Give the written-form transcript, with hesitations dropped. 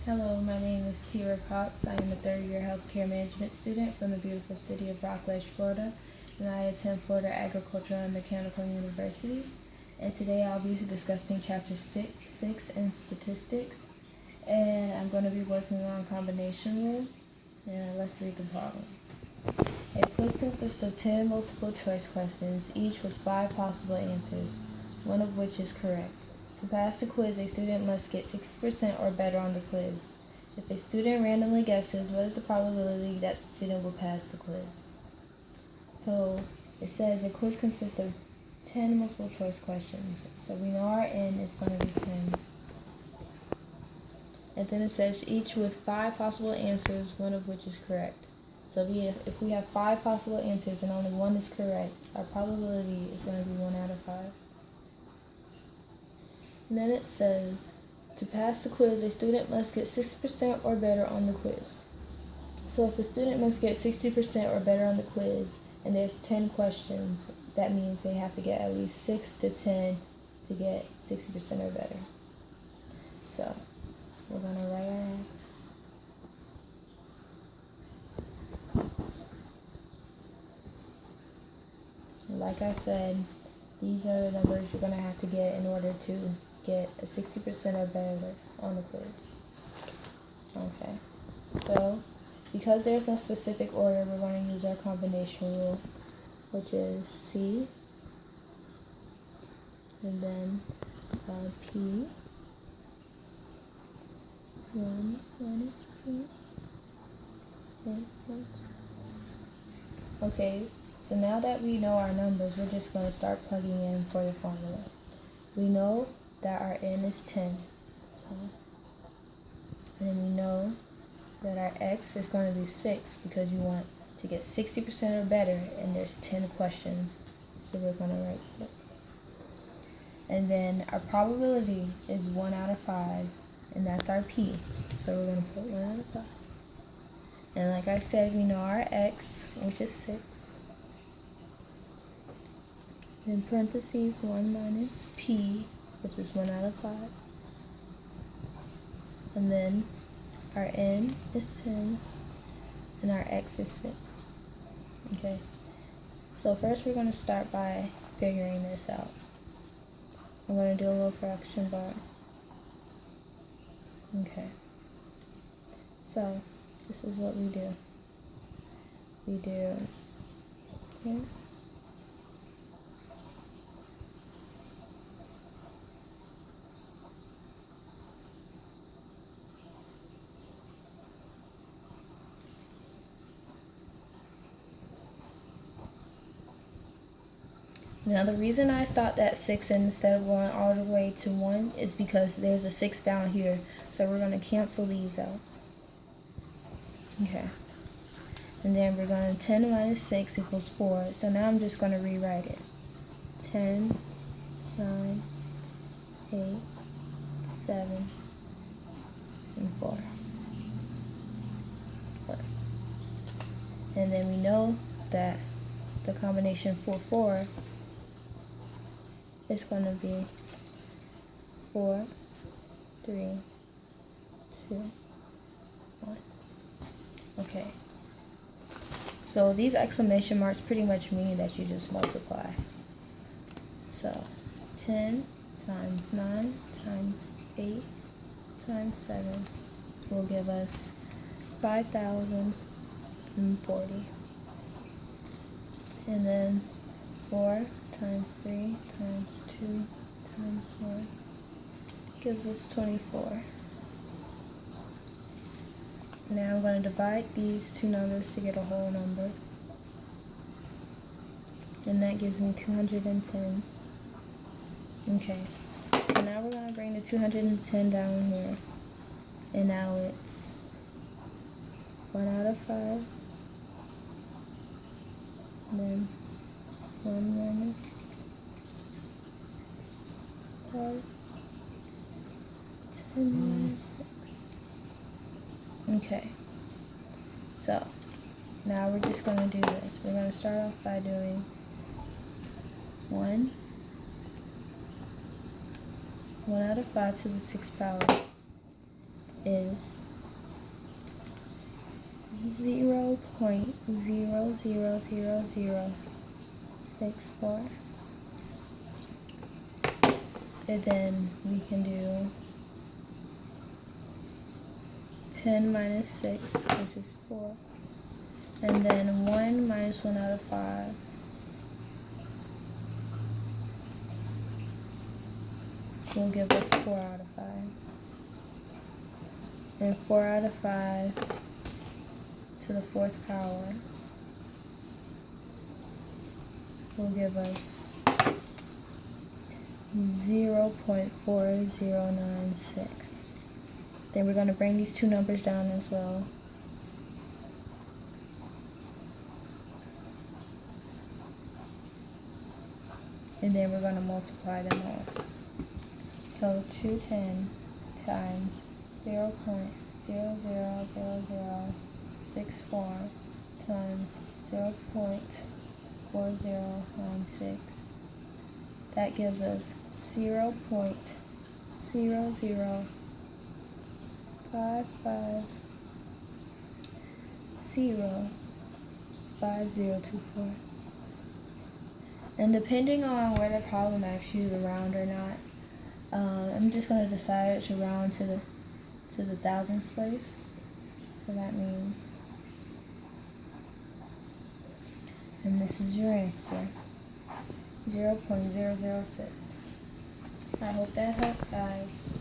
Hello, my name is Terah Cox. I am a third-year healthcare management student from the beautiful city of Rockledge, Florida, and I attend Florida Agricultural and Mechanical University. And today I'll be discussing Chapter 6 in Statistics, and I'm going to be working on combination rule. And let's read the problem. A quiz consists of 10 multiple choice questions, each with 5 possible answers, one of which is correct. To pass the quiz, a student must get 60% or better on the quiz. If a student randomly guesses, what is the probability that the student will pass the quiz? So it says a quiz consists of 10 multiple choice questions. So we know our N is going to be 10. And then it says each with 5 possible answers, one of which is correct. So if we have 5 possible answers and only one is correct, our probability is going to be 1 out of 5. And then it says, to pass the quiz, a student must get 60% or better on the quiz. So if a student must get 60% or better on the quiz, and there's 10 questions, that means they have to get at least 6 to 10 to get 60% or better. So we're going to write our answer. Like I said, these are the numbers you're going to have to get in order to get a 60% or better on the quiz. Okay, so because there's no specific order, we're going to use our combination rule, which is C, and then P, 1 minus P. Okay, so now that we know our numbers, we're just going to start plugging in for the formula. We know that our N is 10. So, and then we know that our X is going to be 6 because you want to get 60% or better, and there's 10 questions. So we're going to write 6. And then our probability is 1 out of 5, and that's our P. So we're going to put 1 out of 5. And like I said, we know our X, which is 6. In parentheses, 1 minus P, which is 1 out of 5. And then our N is 10, and our X is 6. Okay, so first we're going to start by figuring this out. I'm going to do a little fraction bar. Okay, so this is what we do. We do 10. Now the reason I stopped at 6 instead of going all the way to 1 is because there's a 6 down here. So we're going to cancel these out. Okay. And then we're going to 10 minus 6 equals 4. So now I'm just going to rewrite it. 10, 9, 8, 7, and 4. And then we know that the combination for 4 is going to be 4, 3, 2, 1. Okay. So these exclamation marks pretty much mean that you just multiply. So 10 times 9 times 8 times 7 will give us 5,040. And then 4 times 3 times 2 times 1 gives us 24. Now I'm going to divide these two numbers to get a whole number. And that gives me 210. Okay, so now we're going to bring the 210 down here. And now it's 1 out of 5. And then 1 minus 5. 10 minus 6. Okay, so now we're just going to do this. We're going to start off by doing 1 out of 5 to the 6th power. is 0.000064. And then we can do 10 minus 6, which is 4. And then 1 minus 1 out of 5 will give us 4 out of 5. And 4 out of 5 to the 4th power will give us 0.4096. Then we're going to bring these two numbers down as well. And then we're going to multiply them all. So 210 times 0.000064 times 0.4096. That gives us 0.0055505024. And depending on whether the problem asks you to round or not, I'm just going to decide to round to the thousands place. So that means, and this is your answer, 0.006. I hope that helps, guys.